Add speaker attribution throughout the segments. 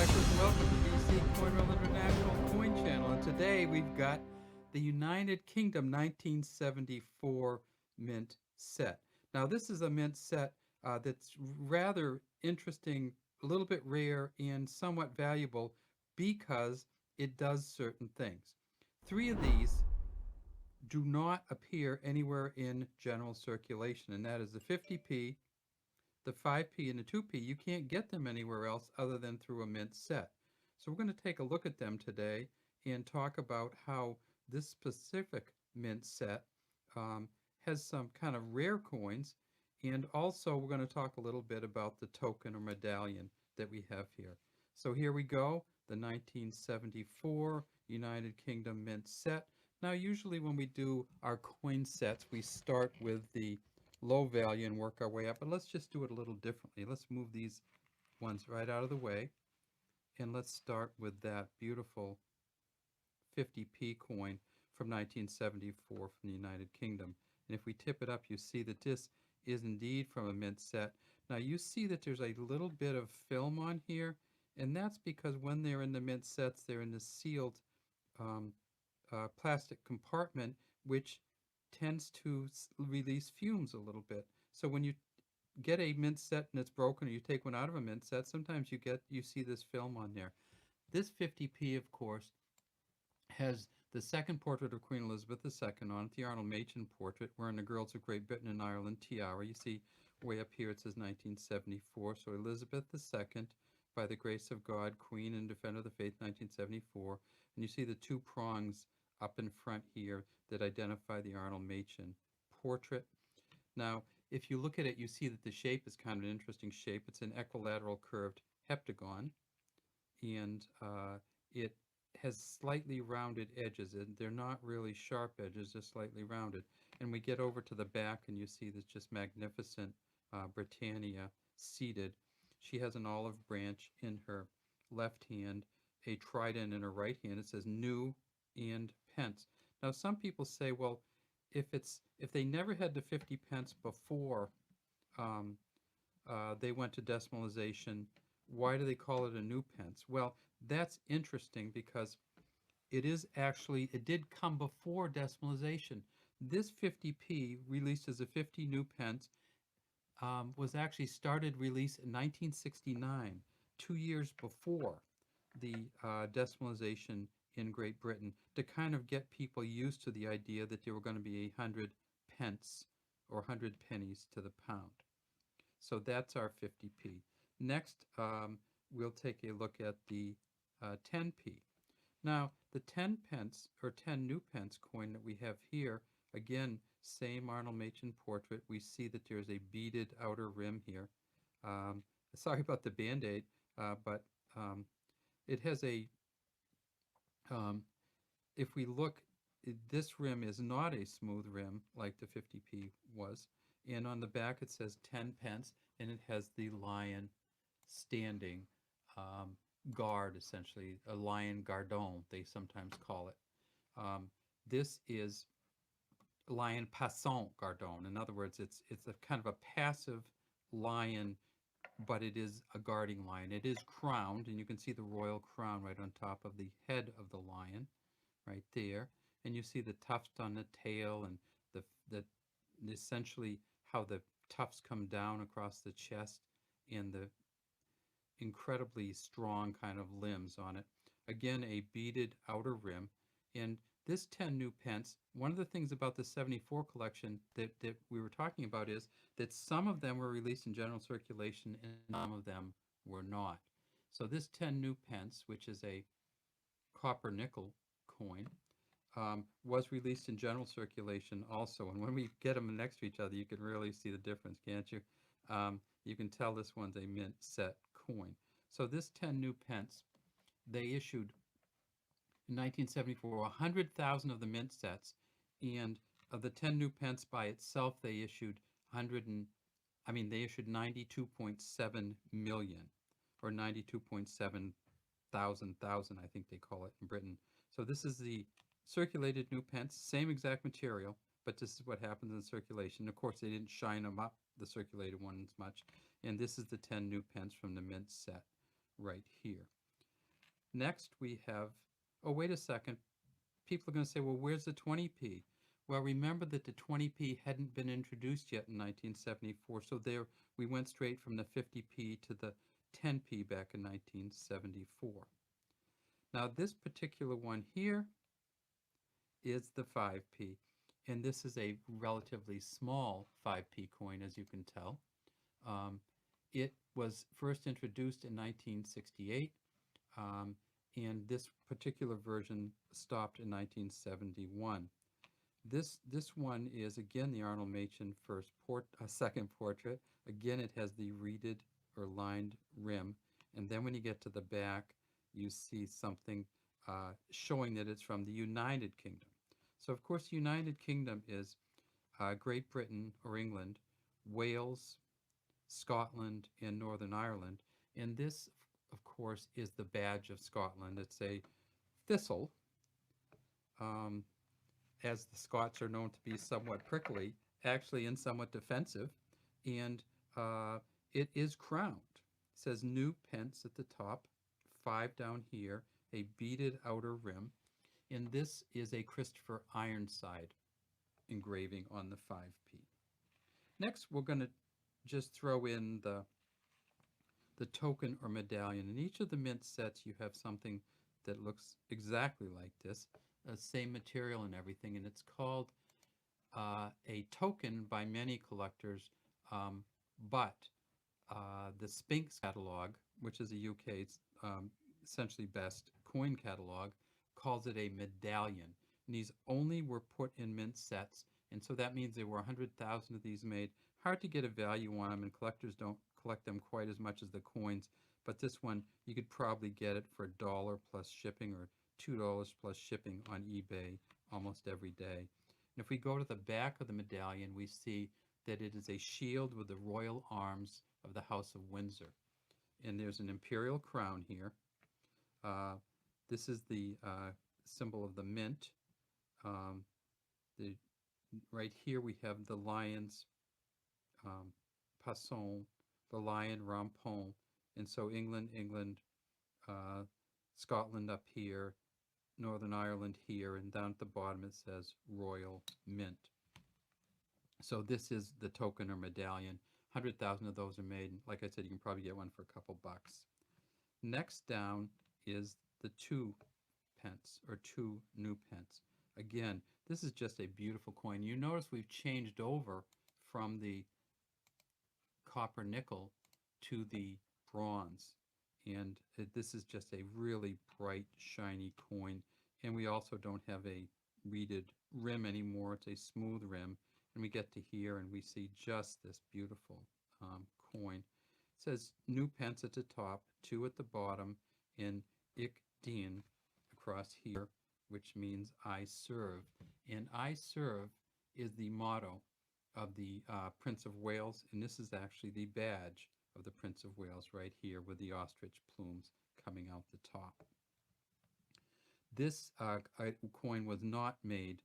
Speaker 1: Collectors, welcome to BC CoinRoll International Coin Channel. And today we've got the United Kingdom 1974 mint set. Now this is a mint set that's rather interesting, a little bit rare, and somewhat valuable because it does certain things. Three of these do not appear anywhere in general circulation, and that is the 50p, the 5p, and the 2p. You can't get them anywhere else other than through a mint set. So we're going to take a look at them today and talk about how this specific mint set has some kind of rare coins, and also we're going to talk a little bit about the token or medallion that we have here. So here we go, the 1974 United Kingdom mint set. Now usually when we do our coin sets, we start with the low value and work our way up, but let's just do it a little differently. Let's move these ones right out of the way, and let's start with that beautiful 50p coin from 1974 from the United Kingdom. And if we tip it up, you see that this is indeed from a mint set. Now you see that there's a little bit of film on here, and that's because when they're in the mint sets, they're in the sealed um, plastic compartment, which tends to release fumes a little bit. So when you get a mint set and it's broken, or you take one out of a mint set, sometimes you see this film on there. This 50p, of course, has the second portrait of Queen Elizabeth II on it, the Arnold Machen portrait, wearing the Girls of Great Britain and Ireland tiara. You see way up here it says 1974, so Elizabeth II, by the grace of God, Queen and Defender of the Faith, 1974. And you see the two prongs up in front here that identify the Arnold Machen portrait. Now, if you look at it, you see that the shape is kind of an interesting shape. It's an equilateral curved heptagon, and it has slightly rounded edges, and they're not really sharp edges, they're slightly rounded. And we get over to the back, and you see this just magnificent Britannia seated. She has an olive branch in her left hand, a trident in her right hand. It says new and pence. Now some people say, well, if they never had the 50 pence before they went to decimalization, why do they call it a new pence? Well, that's interesting because it did come before decimalization. This 50p, released as a 50 new pence, was actually started release in 1969, 2 years before the decimalization in Great Britain, to kind of get people used to the idea that there were going to be 100 pence or 100 pennies to the pound. So that's our 50p. Next, we'll take a look at the 10p. Now, the 10 pence or 10 new pence coin that we have here, again, same Arnold Machen portrait. We see that there's a beaded outer rim here. Sorry about the Band-Aid, but it has a, if we look, this rim is not a smooth rim like the 50p was. And on the back it says 10 pence, and it has the lion standing guard, essentially, a lion gardon, they sometimes call it. This is lion passant gardon. In other words, it's a kind of a passive lion, but it is a guarding lion. It is crowned, and you can see the royal crown right on top of the head of the lion, right there. And you see the tuft on the tail, and the essentially how the tufts come down across the chest, and the incredibly strong kind of limbs on it. Again, a beaded outer rim. And this 10 new pence, one of the things about the 74 collection that we were talking about is that some of them were released in general circulation and some of them were not. So this 10 new pence, which is a copper nickel coin, was released in general circulation also. And when we get them next to each other, you can really see the difference, can't you? You can tell this one's a mint set coin. So this 10 new pence, they issued in 1974 100,000 of the mint sets, and of the 10 new pence by itself, they issued they issued 92.7 million, or 92.7 thousand, I think they call it in Britain. So this is the circulated new pence, same exact material, but this is what happens in circulation. Of course, they didn't shine them up, the circulated ones, much. And this is the 10 new pence from the mint set right here. Next, we have, oh, wait a second. People are going to say, well, where's the 20p? Well, remember that the 20p hadn't been introduced yet in 1974, so there we went straight from the 50p to the 10p back in 1974. Now, this particular one here is the 5p, and this is a relatively small 5p coin, as you can tell. Um, it was first introduced in 1968, um, and this particular version stopped in 1971. This one is again the Arnold Machin second portrait. Again, it has the reeded or lined rim, and then when you get to the back, you see something showing that it's from the United Kingdom. So of course, United Kingdom is Great Britain or England, Wales, Scotland, and Northern Ireland. And this, of course, is the badge of Scotland. It's a thistle. Um, as the Scots are known to be somewhat prickly, actually and somewhat defensive, and it is crowned. It says new pence at the top, 5 down here, a beaded outer rim, and this is a Christopher Ironside engraving on the 5p. Next, we're going to just throw in the token or medallion. In each of the mint sets, you have something that looks exactly like this, same material and everything, and it's called a token by many collectors, but the Sphinx catalog, which is the UK's essentially best coin catalog, calls it a medallion. And these only were put in mint sets, and so that means there were 100,000 of these made. Hard to get a value on them, and collectors don't collect them quite as much as the coins, but this one, you could probably get it for $1 plus shipping or $2 plus shipping on eBay almost every day. And if we go to the back of the medallion, we see that it is a shield with the royal arms of the House of Windsor. And there's an imperial crown here. This is the symbol of the mint. Right here we have the lion's passon, the lion rampant, and so England, Scotland up here, Northern Ireland here, and down at the bottom it says Royal Mint. So this is the token or medallion. 100,000 of those are made. Like I said, you can probably get one for a couple bucks. Next down is the 2 pence or 2 new pence. Again, this is just a beautiful coin. You notice we've changed over from the copper nickel to the bronze, and this is just a really bright shiny coin. And we also don't have a reeded rim anymore. It's a smooth rim, and we get to here and we see just this beautiful coin. It says new pence at the top, 2 at the bottom, and Ik Dien across here, which means I serve. And I serve is the motto of the Prince of Wales, and this is actually the badge of the Prince of Wales right here with the ostrich plumes coming out the top. This coin was not made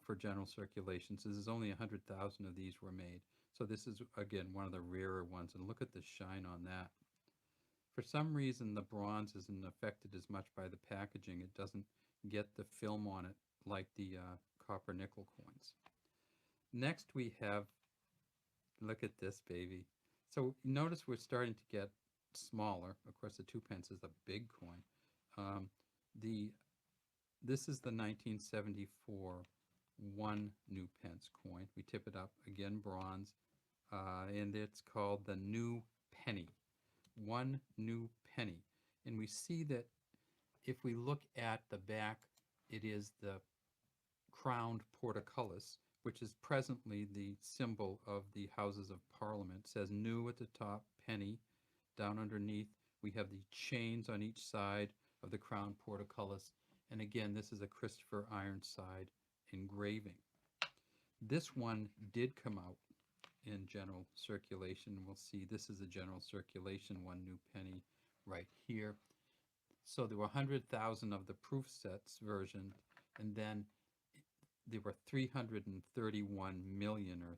Speaker 1: for general circulation, so there's only 100,000 of these were made. So this is, again, one of the rarer ones, and look at the shine on that. For some reason, the bronze isn't affected as much by the packaging. It doesn't get the film on it like the copper nickel coins. Next we have, look at this baby. So notice we're starting to get smaller. Of course, the 2 pence is a big coin. This is the 1974 1 new pence coin. We tip it up, again bronze, and it's called the new penny. 1 new penny. And we see that if we look at the back, it is the crowned portcullis, which is presently the symbol of the Houses of Parliament. It says new at the top, penny. Down underneath, we have the chains on each side of the crowned portcullis. And again, this is a Christopher Ironside engraving. This one did come out in general circulation. We'll see this is a general circulation 1 new penny right here. So there were 100,000 of the proof sets version, and then there were 331 million or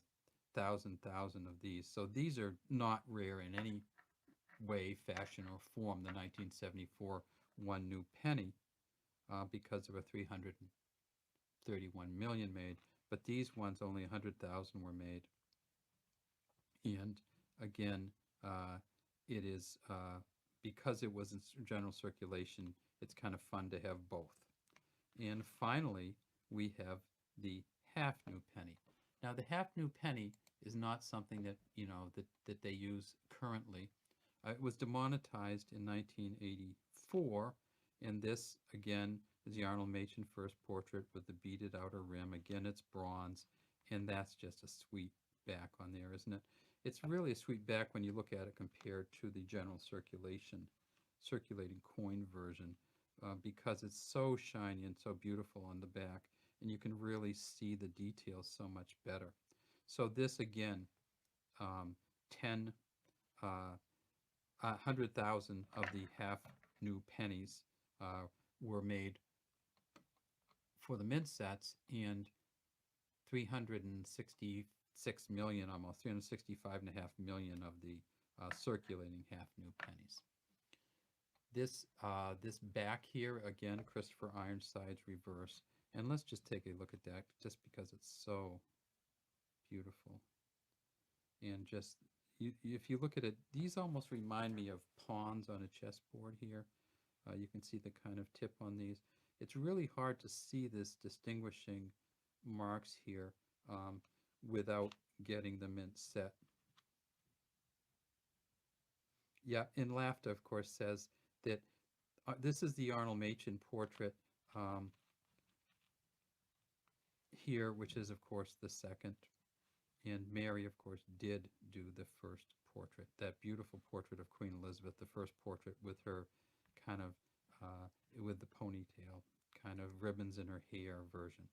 Speaker 1: thousand of these. So these are not rare in any way, fashion, or form, the 1974 one new penny because there were 331 million made, but these ones only 100,000 were made. And again, it is because it was in general circulation, it's kind of fun to have both. And finally, we have the half new penny. Now, the half new penny is not something that that they use currently. It was demonetized in 1984, and this again is the Arnold Machen first portrait with the beaded outer rim. Again, it's bronze, and that's just a sweet back on there, isn't it? It's really a sweet back when you look at it compared to the general circulating coin version, because it's so shiny and so beautiful on the back, and you can really see the details so much better. So this again, 10, 100,000 of the half new pennies were made for the mint sets, and 366 million, almost 365.5 million of the circulating half new pennies. This back here, again, Christopher Ironside's reverse. And let's just take a look at that, just because it's so beautiful. And just, if you look at it, these almost remind me of pawns on a chessboard here. You can see the kind of tip on these. It's really hard to see this distinguishing marks here without getting the mint set. Yeah, and Lafta, of course, says that this is the Arnold Machen portrait here, which is, of course, the second. And Mary, of course, did do the first portrait, that beautiful portrait of Queen Elizabeth, the first portrait with her kind of, with the ponytail, kind of ribbons in her hair version.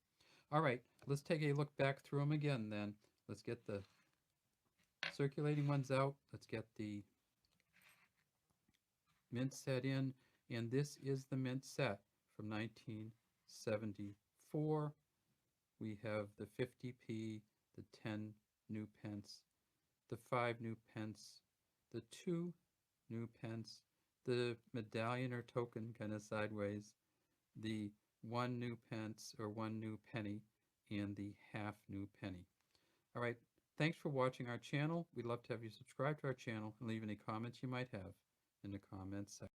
Speaker 1: All right, let's take a look back through them again then. Let's get the circulating ones out. Let's get the mint set in. And this is the mint set from 1974. We have the 50p, the 10 new pence, the 5 new pence, the 2 new pence, the medallion or token kind of sideways, the 1 new pence or 1 new penny, and the half new penny. All right, thanks for watching our channel. We'd love to have you subscribe to our channel and leave any comments you might have in the comments section.